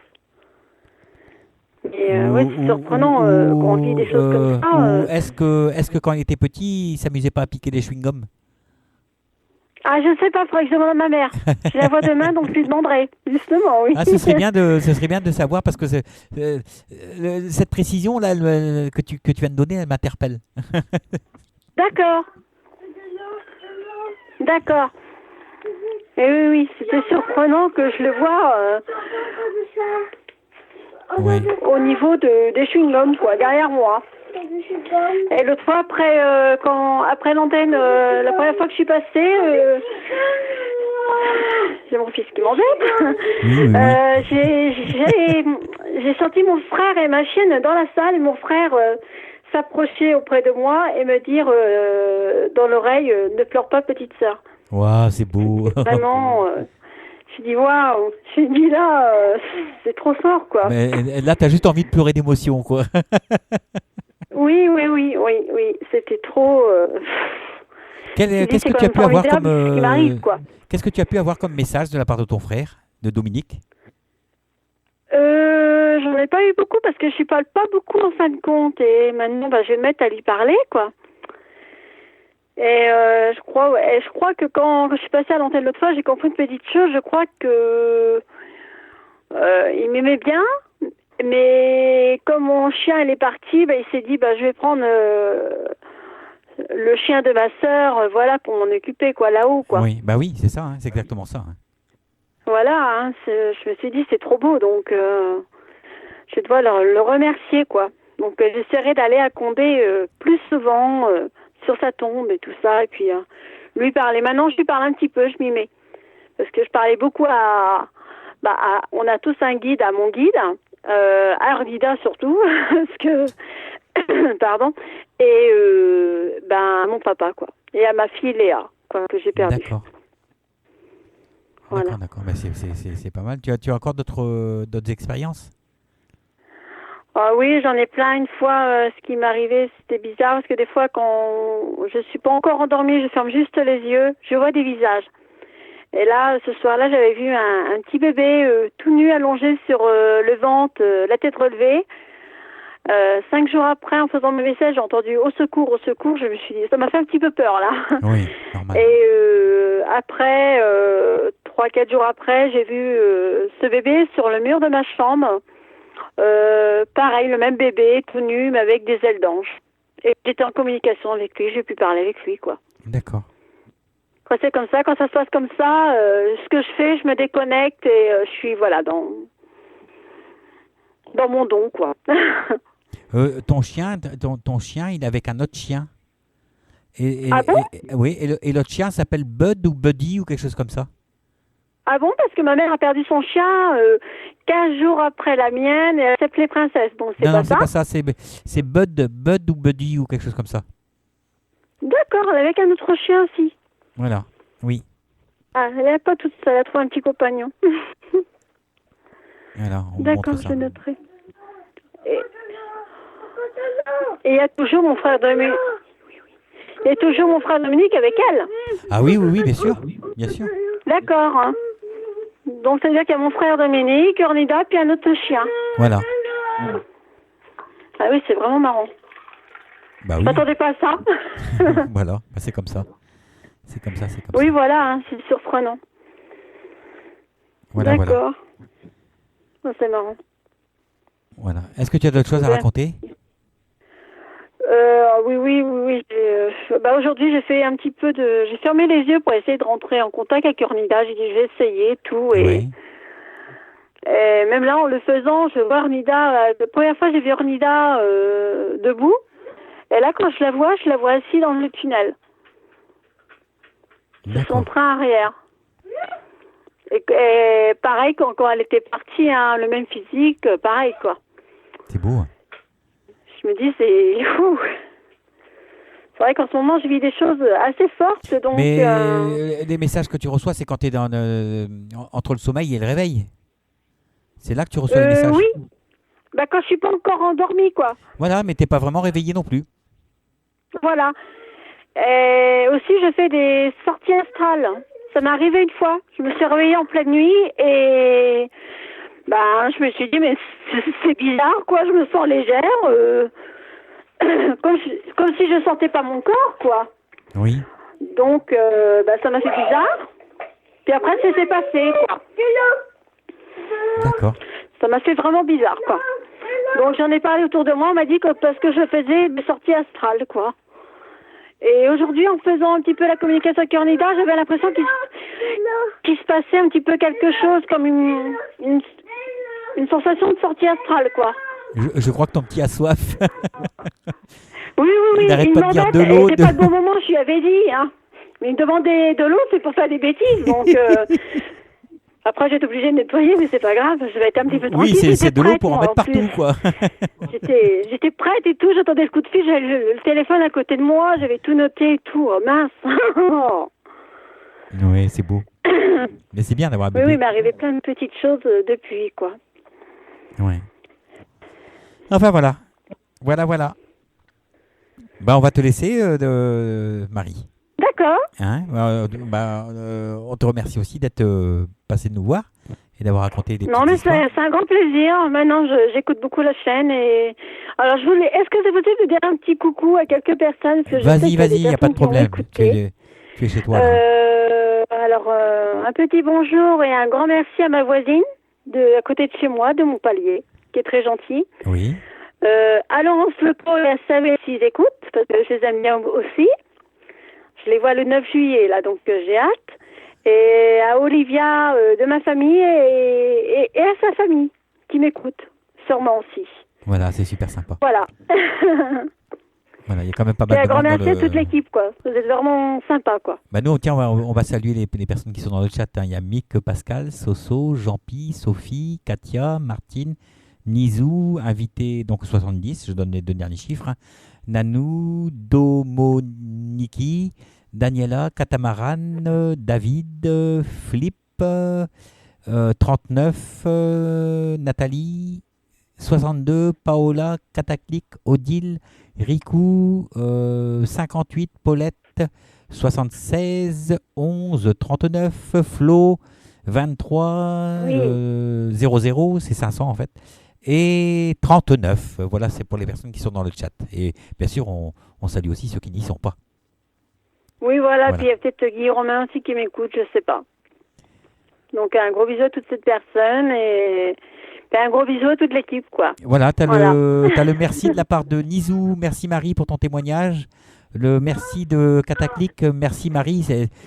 Mais ouais, c'est surprenant quand on vit des choses comme ça. Est-ce que quand il était petit, il s'amusait pas à piquer des chewing-gums? Ah, je sais pas, il faudrait que je demande à ma mère. Je la vois demain, donc je lui demanderai. Justement, oui. Ah, ce serait bien de savoir parce que cette précision là que tu viens de donner, elle m'interpelle. D'accord. D'accord. Et oui, oui, c'était surprenant que je le vois Oui. au niveau des chewing-gums, quoi, derrière moi. Et l'autre fois, après l'antenne, la première fois que je suis passée, c'est mon fils qui m'embête. Oui, J'ai senti mon frère et ma chienne dans la salle, et mon frère s'approcher auprès de moi et me dire dans l'oreille, ne pleure pas, petite sœur. Waouh, c'est beau. Vraiment, je dis waouh, je dis là, c'est trop fort, quoi. Mais là, t'as juste envie de pleurer d'émotion, quoi. Oui, c'était trop. Qu'est-ce que tu as pu avoir comme qui m'arrive, quoi. Qu'est-ce que tu as pu avoir comme message de la part de ton frère, de Dominique? J'en ai pas eu beaucoup parce que je parle pas beaucoup en fin de compte, et maintenant je vais me mettre à lui parler, quoi. Et je crois que quand je suis passée à l'antenne l'autre fois, j'ai compris une petite chose. Je crois que il m'aimait bien, mais comme mon chien il est parti, il s'est dit je vais prendre le chien de ma sœur, voilà, pour m'en occuper, quoi, là-haut, quoi. Oui, oui, c'est ça, hein, c'est exactement ça. Hein. Voilà, hein, je me suis dit c'est trop beau, donc je dois le remercier, quoi. Donc j'essaierai d'aller à Condé plus souvent sur sa tombe et tout ça, et puis lui parler. Maintenant je lui parle un petit peu, je m'y mets, parce que je parlais beaucoup on a tous un guide, à mon guide, à Ardida surtout, parce que pardon, et à mon papa, quoi, et à ma fille Léa, quoi, que j'ai perdue. D'accord. Voilà. D'accord. Mais c'est pas mal. Tu as encore d'autres expériences? Ah oui, j'en ai plein. Une fois, ce qui m'est arrivé, c'était bizarre, parce que des fois, quand je suis pas encore endormie, je ferme juste les yeux, je vois des visages. Et là, ce soir-là, j'avais vu un petit bébé tout nu, allongé sur le ventre, la tête relevée. 5 jours après, en faisant mes vaisselle, j'ai entendu au secours, au secours. Je me suis dit, ça m'a fait un petit peu peur, là. Oui, normal. Et après, 3-4 jours après, j'ai vu ce bébé sur le mur de ma chambre. Pareil, le même bébé, tout nu, mais avec des ailes d'ange. Et j'étais en communication avec lui, j'ai pu parler avec lui, quoi. D'accord. Quand c'est comme ça, quand ça se passe comme ça, ce que je fais, je me déconnecte et je suis, voilà, dans mon don, quoi. Ton chien, il est avec un autre chien. Ah bon? Oui, et l'autre chien s'appelle Bud ou Buddy ou quelque chose comme ça. Ah bon? Parce que ma mère a perdu son chien 15 jours après la mienne, et elle s'appelait Princesse, donc c'est pas ça? Non, c'est pas ça, c'est Bud ou Buddy ou quelque chose comme ça. D'accord, elle est avec un autre chien aussi. Voilà, oui. Ah, elle n'est pas toute seule, elle a trouvé un petit compagnon. Voilà, on d'accord, montre ça. je noterai. Et il y a toujours mon frère Dominique. Il y a toujours mon frère Dominique avec elle. Ah oui, bien sûr, bien sûr. D'accord. Hein. Donc ça veut dire qu'il y a mon frère Dominique, Ornida, puis un autre chien. Voilà. Ah oui, c'est vraiment marrant. Bah oui. Je m'attendais pas à ça. Voilà, c'est comme ça. C'est comme ça. Oui, voilà, hein, c'est surprenant. Voilà. D'accord. Oh, c'est marrant. Voilà. Est-ce que tu as d'autres choses à raconter? Oui. Aujourd'hui, j'ai fait un petit peu j'ai fermé les yeux pour essayer de rentrer en contact avec Ornida. J'ai dit, je vais essayer tout. Et même là, en le faisant, je vois Ornida. La première fois, j'ai vu Ornida debout. Et là, quand je la vois assise dans le tunnel. Sur son train arrière. Et pareil, quand elle était partie, hein, le même physique, pareil, quoi. C'est beau. Hein. Je me dis, c'est fou. C'est vrai qu'en ce moment, je vis des choses assez fortes. Donc, mais les messages que tu reçois, c'est quand tu es entre le sommeil et le réveil. C'est là que tu reçois les messages. Oui. Quand je suis pas encore endormie, quoi. Voilà, mais t'es pas vraiment réveillé non plus. Voilà. Et aussi, je fais des sorties astrales. Ça m'est arrivé une fois. Je me suis réveillée en pleine nuit et je me suis dit, mais c'est bizarre, quoi. Je me sens légère. Comme si je sentais pas mon corps, quoi. Oui. Donc, ça m'a fait bizarre. Puis après, ça s'est passé, quoi. D'accord. Ça m'a fait vraiment bizarre, quoi. Donc, j'en ai parlé autour de moi. On m'a dit que parce que je faisais des sorties astrales, quoi. Et aujourd'hui, en faisant un petit peu la communication avec Cornida, j'avais l'impression qu'il se passait un petit peu quelque chose comme une sensation de sortie astrale, quoi. Je crois que ton petit a soif. Oui. Il n'arrête pas de dire de l'eau. C'était pas le bon moment, je lui avais dit, hein. Mais il me demandait de l'eau, c'est pour faire des bêtises, donc... Après, j'étais obligée de nettoyer, mais c'est pas grave, je vais être un petit peu tranquille. Oui, c'est de l'eau pour en mettre partout, quoi. J'étais prête et tout, j'attendais le coup de fil, j'avais le téléphone à côté de moi, j'avais tout noté et tout, oh mince. Oui, c'est beau. Mais c'est bien d'avoir un bébé. Oui, il m'est arrivé plein de petites choses depuis, quoi. Oui. Enfin, voilà. Voilà. On va te laisser, Marie. D'accord. Hein, on te remercie aussi d'être passé de nous voir et d'avoir raconté des petites histoires. C'est un grand plaisir. Maintenant, j'écoute beaucoup la chaîne. Alors, est-ce que c'est possible de dire un petit coucou à quelques personnes? Vas-y, il n'y a pas de problème. Tu es chez toi. Alors, un petit bonjour et un grand merci à ma voisine à côté de chez moi, de mon palier, qui est très gentille. Oui. À Laurence Lepo et à Samuel s'ils écoutent, parce que je les aime bien aussi. Je les vois le 9 juillet, là, donc j'ai hâte. Et à Olivia de ma famille et à sa famille, qui m'écoute, sûrement aussi. Voilà, c'est super sympa. Voilà. Voilà, il y a quand même pas mal de monde. Un grand merci à toute l'équipe, quoi. Vous êtes vraiment sympa, quoi. Nous, tiens, on va saluer les personnes qui sont dans le chat. Hein. Il y a Mick, Pascal, Soso, Jean-Pi, Sophie, Katia, Martine, Nizou, invité, donc 70, je donne les deux derniers chiffres. Hein. Nanou, Domoniki, Daniela, Catamaran, David, Flip, 39, Nathalie, 62, Paola, Cataclic, Odile, Riku, 58, Paulette, 76, 11, 39, Flo, 23, oui. 00, c'est 500 en fait, et 39. Voilà, c'est pour les personnes qui sont dans le chat. Et bien sûr, on salue aussi ceux qui n'y sont pas. Oui, voilà. Puis il y a peut-être Guy Romain aussi qui m'écoute, je ne sais pas. Donc un gros bisou à toute cette personne et un gros bisou à toute l'équipe, quoi. Voilà, tu as le merci de la part de Nizou. Merci Marie pour ton témoignage. Le merci de Cataclic. Merci Marie.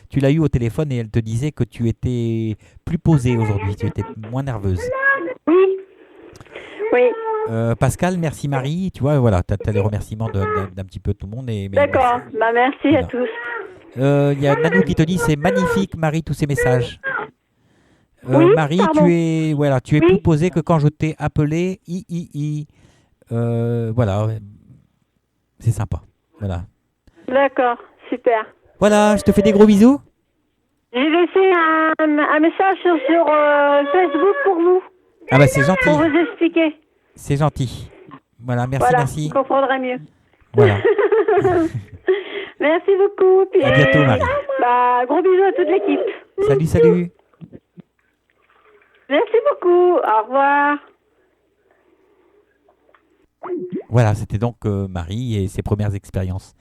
Tu l'as eu au téléphone et elle te disait que tu étais plus posée aujourd'hui. Tu étais moins nerveuse. Oui. Pascal, merci Marie. Tu vois, voilà, tu as les remerciements d'un petit peu tout le monde. D'accord. Merci voilà. À tous. Il y a Nanou qui te dit c'est magnifique Marie tous ces messages. Oui, Marie, tu es plus posée que quand je t'ai appelé. Voilà, c'est sympa. Voilà. D'accord, super. Voilà, je te fais des gros bisous. J'ai laissé un message sur Facebook pour vous. Ah bah c'est gentil. Pour vous expliquer. C'est gentil. Voilà, merci. Je comprendrai mieux. Voilà. Merci beaucoup. Puis, à bientôt, Marie. Gros bisous à toute l'équipe. Salut. Merci beaucoup. Au revoir. Voilà, c'était donc Marie et ses premières expériences.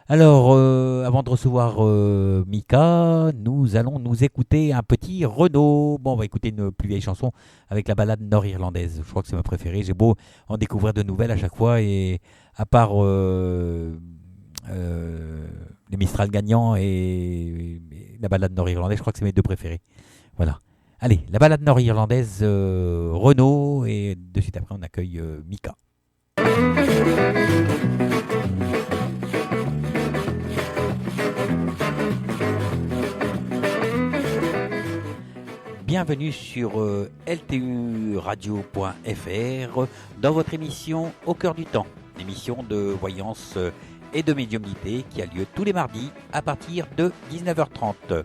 Alors, avant de recevoir Mika, nous allons nous écouter un petit Renaud. Bon, on va écouter une plus vieille chanson avec la ballade nord-irlandaise. Je crois que c'est ma préférée. J'ai beau en découvrir de nouvelles à chaque fois. Et à part les Mistral gagnants et la ballade nord-irlandaise, je crois que c'est mes deux préférés. Voilà. Allez, la ballade nord-irlandaise Renaud. Et de suite après, on accueille Mika. Bienvenue sur lturadio.fr dans votre émission Au cœur du temps, émission de voyance et de médiumnité qui a lieu tous les mardis à partir de 19h30.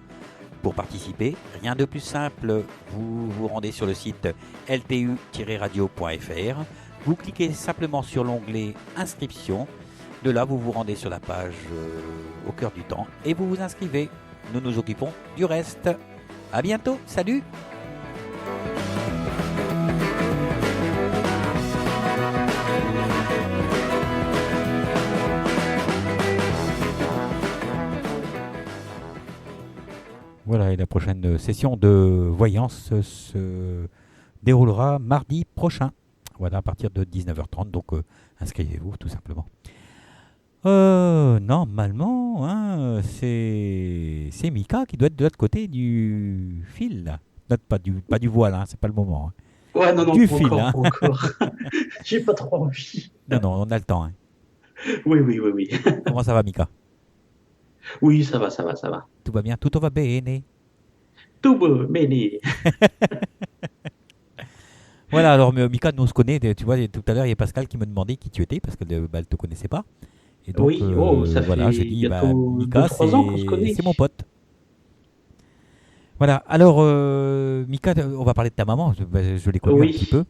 Pour participer, rien de plus simple, vous vous rendez sur le site ltu-radio.fr, vous cliquez simplement sur l'onglet Inscription, de là vous vous rendez sur la page Au cœur du temps et vous vous inscrivez. Nous nous occupons du reste. À bientôt, salut! Voilà, et la prochaine session de voyance se déroulera mardi prochain. Voilà, à partir de 19h30. Donc, inscrivez-vous tout simplement. Normalement, hein, c'est Mika qui doit être de l'autre côté du fil, là. Pas du voile, hein, c'est pas le moment, hein. Ouais, non, Du pas fil, encore, hein. pas encore. J'ai pas trop envie. Non, on a le temps, hein. Oui. Comment ça va, Mika? Oui, ça va. Tout va bien? Tout va bene? Tout beau, mais Voilà, alors Mika, nous on se connaît, tu vois, tout à l'heure il y a Pascal qui me demandait qui tu étais parce qu'elle ne te connaissait pas. Et donc oui, oh, ça voilà, fait j'ai dit, bientôt Mika, 2-3 ans qu'on se connaît. c'est mon pote. Voilà, alors Mika, on va parler de ta maman, je l'ai connue un petit peu.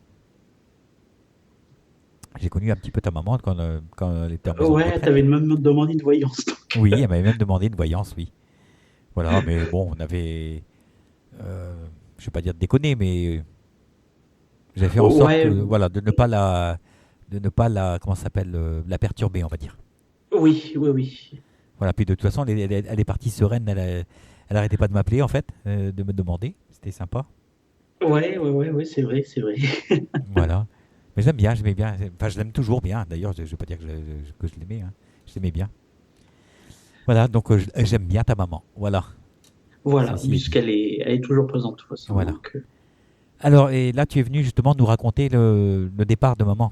J'ai connu un petit peu ta maman quand elle était en maison de retraite. Ouais, t'avais même demandé une voyance. Donc. Oui, elle m'avait même demandé une voyance, oui. Voilà, mais bon, on avait, je vais pas dire déconner, mais j'ai fait en sorte voilà, de ne pas la, comment ça s'appelle, la perturber, on va dire. Oui. Voilà, puis de toute façon, elle est partie sereine, elle arrêtait pas de m'appeler, en fait, de me demander, c'était sympa. Ouais, c'est vrai. Voilà. Mais j'aimais bien, enfin je l'aime toujours bien, d'ailleurs, je ne veux pas dire que je l'aimais, hein. Je l'aimais bien. Voilà, donc j'aime bien ta maman, voilà. Voilà, puisqu'elle est toujours présente de toute façon. Voilà. Donc, alors, et là, tu es venu justement nous raconter le départ de maman.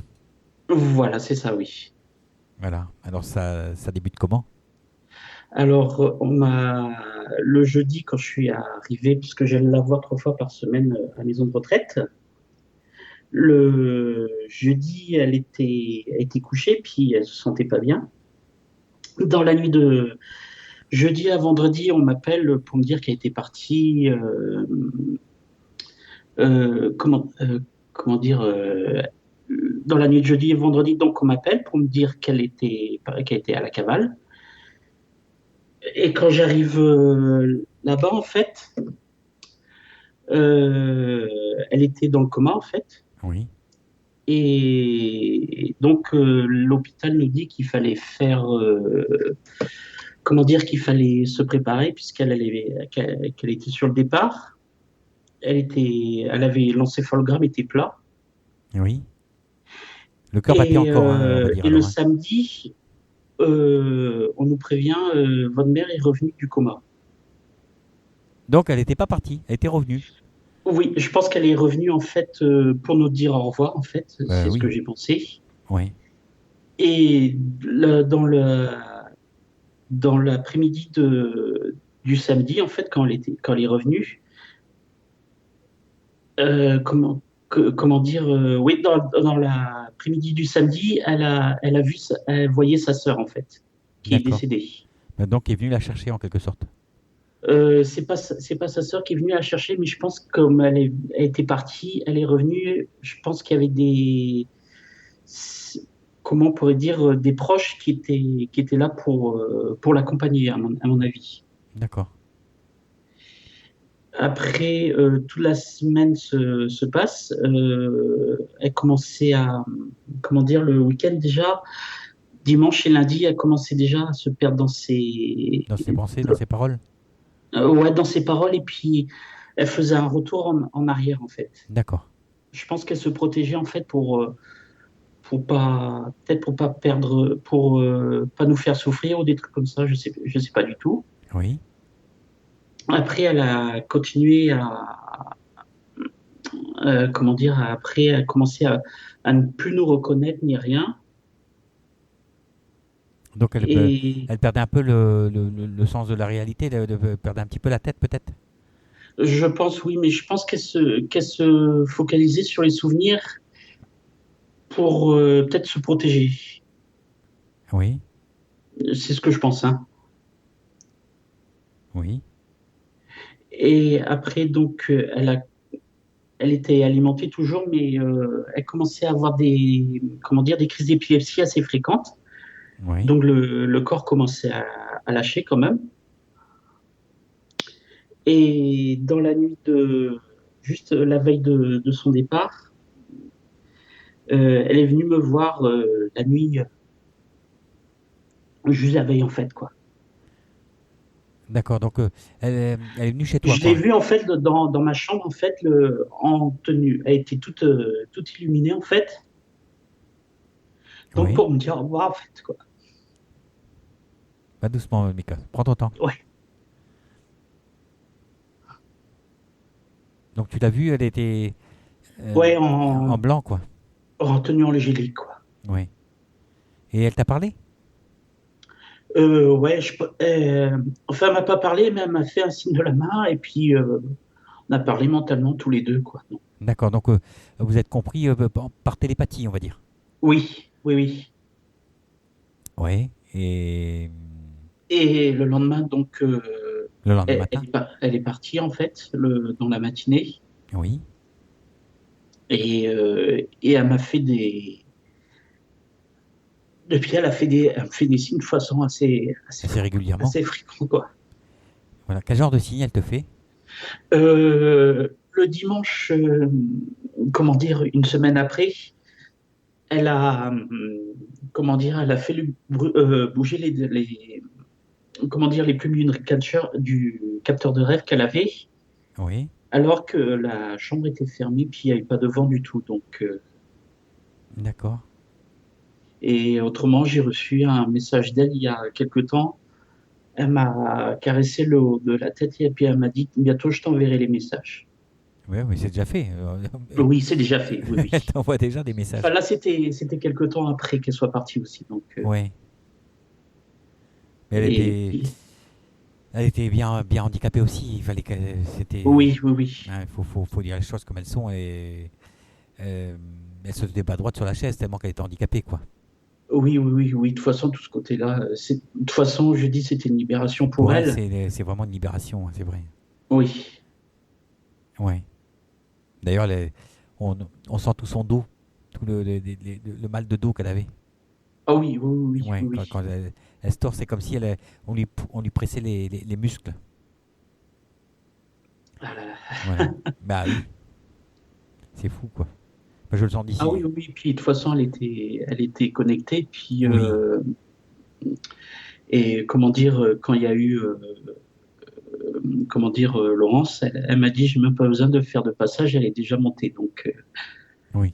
Voilà, c'est ça, oui. Voilà, alors ça débute comment? Alors, le jeudi, quand je suis arrivé, puisque j'allais la voir 3 fois par semaine à la maison de retraite, le jeudi, elle était couchée, puis elle se sentait pas bien. Dans la nuit de jeudi à vendredi, on m'appelle pour me dire qu'elle était partie. Comment dire dans la nuit de jeudi et vendredi, donc on m'appelle pour me dire qu'elle était à la cavale. Et quand j'arrive là-bas, en fait, elle était dans le coma, en fait. Oui. Et donc, l'hôpital nous dit qu'il fallait qu'il fallait se préparer puisqu'elle était sur le départ. Elle avait l'encéphalogramme était plat. Oui. Le cœur battait encore, on va dire. Et le samedi, on nous prévient, votre mère est revenue du coma. Donc, elle n'était pas partie, elle était revenue. Oui, je pense qu'elle est revenue en fait pour nous dire au revoir, en fait. C'est ce que j'ai pensé. Oui. Et dans l'après-midi du samedi, en fait, quand elle est revenue, comment dire, oui, dans l'après-midi du samedi, elle voyait sa sœur, en fait, qui est décédée. Donc, elle est venue la chercher en quelque sorte. C'est pas sa sœur qui est venue la chercher, mais je pense que comme elle était partie, elle est revenue. Je pense qu'il y avait comment on pourrait dire, des proches qui étaient là pour l'accompagner, à mon avis. D'accord. Après, toute la semaine se passe. Elle commençait comment dire, le week-end déjà, dimanche et lundi, elle commençait déjà à se perdre dans ses pensées, dans ses paroles. Ouais, dans ses paroles, et puis elle faisait un retour en arrière, en fait. D'accord. Je pense qu'elle se protégeait, en fait, pour pas perdre, pour pas nous faire souffrir ou des trucs comme ça, je sais pas du tout. Oui. Après, elle a continué comment dire, après, elle a commencé à ne plus nous reconnaître ni rien. Donc elle perdait un peu le sens de la réalité, elle perdait un petit peu la tête peut-être. Je pense oui, mais je pense qu'elle se focalisait sur les souvenirs pour peut-être se protéger. Oui. C'est ce que je pense, hein. Oui. Et après, donc, elle était alimentée toujours, mais elle commençait à avoir des crises d'épilepsie assez fréquentes. Oui. Donc, le corps commençait à lâcher quand même. Et dans la nuit juste la veille de son départ, elle est venue me voir la nuit, juste la veille en fait, quoi. D'accord, donc elle est venue chez toi, Je l'ai quoi. vue en fait dans ma chambre en fait en tenue. Elle était toute illuminée en fait. Donc Oui. pour me dire au revoir en fait quoi. Va doucement, Mika. Prends ton temps. Ouais, Donc tu l'as vue, elle était euh, ouais en blanc, quoi. en tenue angélique quoi. Oui. Et elle t'a parlé? Ouais, enfin elle m'a pas parlé mais elle m'a fait un signe de la main et puis on a parlé mentalement tous les deux quoi. D'accord, donc vous êtes compris par télépathie, on va dire. Oui, oui, oui. Oui. Et Et le lendemain donc le lendemain matin? elle est partie en fait dans la matinée Oui. et elle m'a fait des depuis elle me fait des signes de façon Assez régulièrement. assez fréquente quoi. Voilà. Quel genre de signe elle te fait? Le dimanche, comment dire, une semaine après, elle a, comment dire, elle a fait bouger comment dire, les plumes du capteur de rêve qu'elle avait, Oui. alors que la chambre était fermée, puis il n'y avait pas de vent du tout. Donc, D'accord. et autrement, j'ai reçu un message d'elle il y a quelque temps. Elle m'a caressé le haut de la tête et puis elle m'a dit, bientôt je t'enverrai les messages. Oui, mais c'est déjà fait. Oui, c'est déjà fait, oui, Elle oui. t'envoie déjà des Enfin, messages. là, c'était quelque temps après qu'elle soit partie aussi. Donc, Oui. Mais et puis, elle était bien handicapée aussi. Il fallait oui, oui, oui. hein, faut dire les choses comme elles sont. Et elle se tenait pas droite sur la chaise tellement qu'elle était handicapée, quoi. Oui, oui, oui, oui. De toute façon, tout ce côté-là, de toute façon, je dis, c'était une libération Pour pour elle, elle. c'est vraiment une libération, hein, c'est vrai. Oui. Ouais. D'ailleurs, on sent tout son dos, tout le mal de dos qu'elle avait. Ah oui, oui, oui, Ouais, oui, quand oui. elle se tord, c'est comme si on lui pressait les muscles. Ah là là. Voilà. Bah oui, c'est fou, quoi. Bah, je le sens Ah d'ici. oui, oui, oui. Puis de toute façon, elle était connectée. Puis, Oui. et comment dire, quand il y a eu, comment dire, Laurence, elle m'a dit, j'ai même pas besoin de faire de passage, elle est déjà montée. Donc, Oui.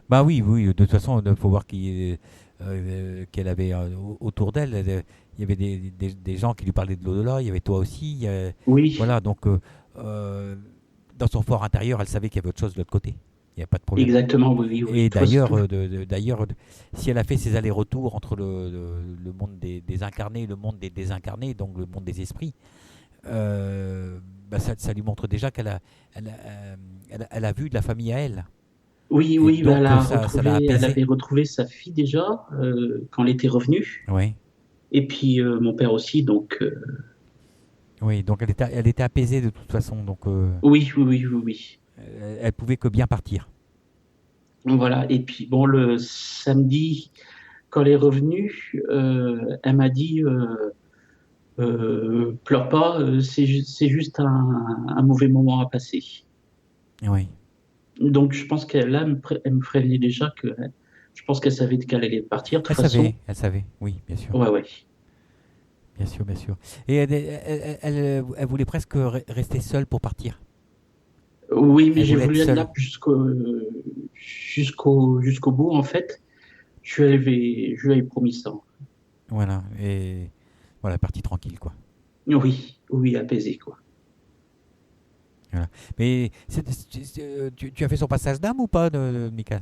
Bah oui, oui, de toute façon, il faut voir qu'elle avait autour d'elle. Il y avait des gens qui lui parlaient de l'au-delà, il y avait toi aussi. oui, Voilà, donc euh, dans son fort intérieur, elle savait qu'il y avait autre chose de l'autre côté. Il n'y a pas de problème. exactement, oui, oui, oui. De Et toute façon, d'ailleurs, si elle a fait ses allers-retours entre le monde des incarnés et le monde des désincarnés, donc le monde des esprits, bah ça lui montre déjà elle a vu de la famille à elle. oui, Et oui, bah, donc, ça l'a elle apaisé. avait retrouvé sa fille déjà quand elle était revenue, Oui, et puis mon père aussi, donc oui, donc elle était apaisée de toute façon, donc oui, oui, oui, oui, oui. elle pouvait que bien partir. Donc, voilà, et puis bon, le samedi, quand elle est revenue, elle m'a dit pleure pas, c'est juste un mauvais moment à passer. Oui, Donc je pense qu'elle là, elle me prévenait déjà que je pense qu'elle savait qu'elle allait partir. De toute façon, elle savait, oui, bien sûr, ouais, ouais. bien sûr, bien sûr. Et elle voulait presque rester seule pour partir. Oui, mais Elle j'ai voulait être voulu être seule. là jusqu'au bout, en fait. Je lui avais promis ça. Voilà, et voilà, partie tranquille, quoi. Oui, oui, apaisé, quoi. Voilà. Mais tu as fait son passage d'âme ou pas, Michael?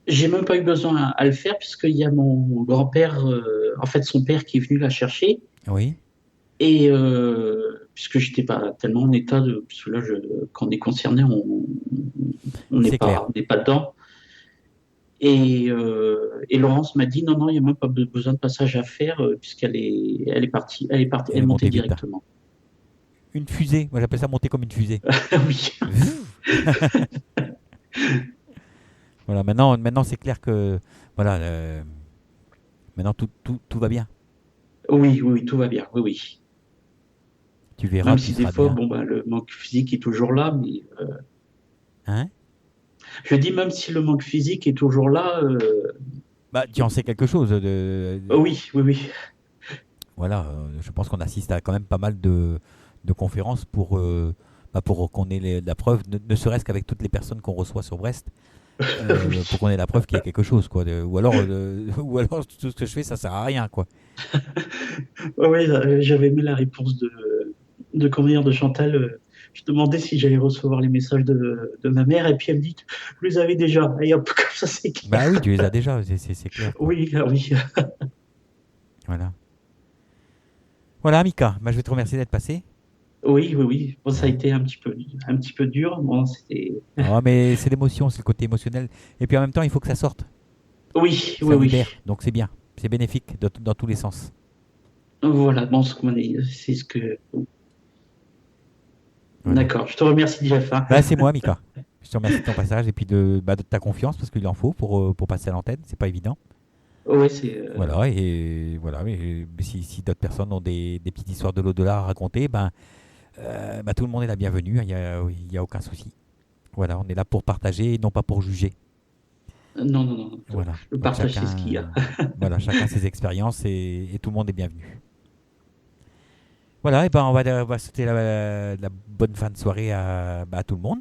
J'ai même pas eu besoin à le faire puisqu'il y a mon grand-père, en fait, son père qui est venu la chercher. Oui, Et puisque j'étais pas tellement en état de, parce que là, quand on est concerné, on c'est clair. n'est pas dedans. Et Laurence m'a dit non, non, il n'y a même pas besoin de passage à faire elle est partie, Elle elle est est montée montée vite. directement. Une fusée, moi j'appelle ça monter comme une fusée. Oui, Voilà, maintenant c'est clair que voilà, maintenant tout va bien. oui, oui, tout va bien, oui, oui. Tu verras, Même tu si des seras fois, bien. bon, bah, le manque physique est toujours là, mais Hein? je dis même si le manque physique est toujours là, Bah, tu en sais quelque chose oui, oui, oui. voilà, je pense qu'on assiste à quand même pas mal de conférences pour qu'on ait la preuve, ne serait-ce qu'avec toutes les personnes qu'on reçoit sur Brest, Oui. pour qu'on ait la preuve qu'il y a quelque chose, quoi. Ou alors tout ce que je fais, ça sert à rien, quoi. Ouais, j'avais aimé la réponse de comment dire, de Chantal. Je demandais si j'allais recevoir les messages de ma mère, et puis elle me dit, vous les avez déjà. Et hop, comme ça, c'est Bah clair. oui, tu les as déjà, c'est clair, quoi. Oui, ah oui. Voilà. Voilà, Mika, bah, je vais te remercier d'être passé. Oui, oui, oui. Bon, ça a Bon. été un petit peu dur. Bon, c'était. Ah, mais c'est l'émotion, c'est le côté émotionnel. Et puis en même temps, il faut que ça sorte. Oui, oui, Ça oui. libère. Donc c'est bien. C'est bénéfique dans tous les sens. Voilà, bon, c'est ce que. Voilà. D'accord, je te remercie, Jeff, hein. Bah, c'est moi, Mika. Je te remercie de ton passage et puis de ta confiance parce qu'il en faut pour passer à l'antenne. C'est pas évident. Ouais, c'est. Voilà. Et voilà. Mais si d'autres personnes ont des petites histoires de l'au-delà à raconter, bah, tout le monde est la bienvenue. Il y a aucun souci. Voilà. On est là pour partager et non pas pour juger. Non, non, non. Voilà. Le Donc partage, c'est ce qu'il y a. voilà, chacun ses expériences et tout le monde est bienvenu. Voilà, et ben on va souhaiter la bonne fin de soirée à tout le monde,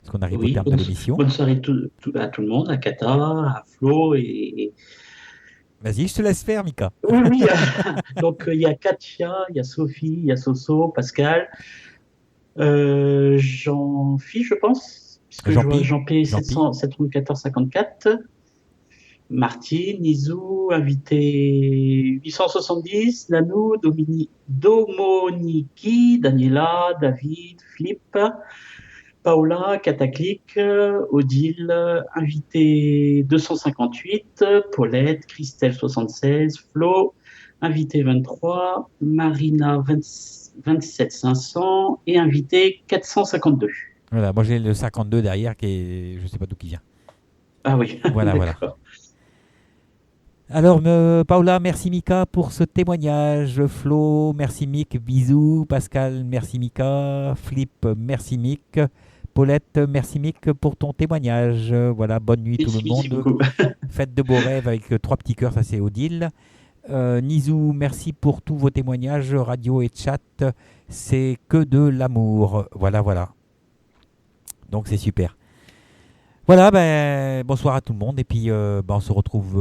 parce qu'on arrive au Oui, terme de l'émission. bonne soirée à tout le monde, à Kata, à Flo et. Vas-y, je te laisse faire, Mika. Oui, oui. Donc, il y a Katia, il y a Sophie, il y a Soso, Pascal, Jean-Phi, je pense, puisque je vois Jean-Pi, Jean-P Jean-Pi. 71454. Martine, Nizou, invité 870, Nanou, Domoniki, Daniela, David, Flip, Paola, Cataclic, Odile, invité 258, Paulette, Christelle 76, Flo, invité 23, Marina 27 500 et invité 452. Voilà, moi j'ai le 52 derrière qui est, je sais pas d'où qui vient. Ah oui, Voilà, voilà. d'accord. Alors, Paula, merci Mika pour ce témoignage. Flo, merci Mick, bisous. Pascal, merci Mika. Flip, merci Mick. Paulette, merci Mick pour ton témoignage. Voilà, bonne nuit tout le Merci monde. beaucoup. Faites de beaux rêves avec trois petits cœurs, ça c'est Odile. Nizou, merci pour tous vos témoignages. Radio et chat, c'est que de l'amour. Voilà, voilà. Donc c'est super. Voilà, ben, bonsoir à tout le monde. Et puis on se retrouve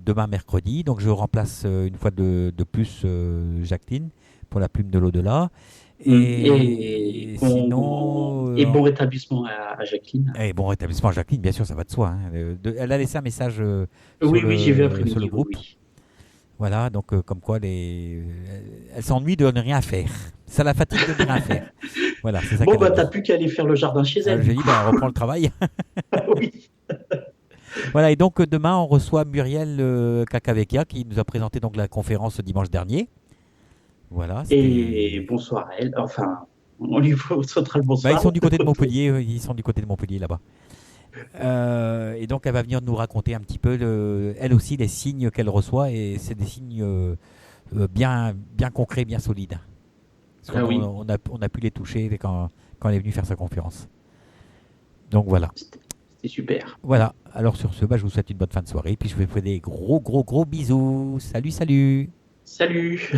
demain mercredi. Donc je remplace une fois de plus Jacqueline pour la plume de l'au-delà. Et sinon. Et bon rétablissement à Jacqueline. Et bon rétablissement à Jacqueline, bien sûr, ça va de soi. Hein. Elle a laissé un message Oui, oui, j'ai vu sur le après-midi. groupe. Oui, Voilà, donc comme quoi elle s'ennuie de ne rien faire. Ça la fatigue de ne rien faire. Voilà, c'est ça bon, qu'elle a bah, t'as dit. plus qu'à aller faire le jardin chez elle. J'ai dit, on reprend le travail. Oui. Voilà, et donc demain, on reçoit Muriel Kakavecchia qui nous a présenté donc la conférence dimanche dernier. Voilà. Et bonsoir à elle. Enfin, on lui souhaitera le bonsoir. Ils sont du côté de Montpellier. Ils sont du côté de Montpellier là-bas. Et donc, elle va venir nous raconter un petit peu, elle aussi, les signes qu'elle reçoit. Et c'est des signes bien concrets, bien solides. Parce Ah oui, on a pu les toucher quand elle est venue faire sa conférence. Donc voilà. c'était super. Voilà. Alors sur ce, je vous souhaite une bonne fin de soirée. Puis je vous fais des gros bisous. Salut, salut. Salut.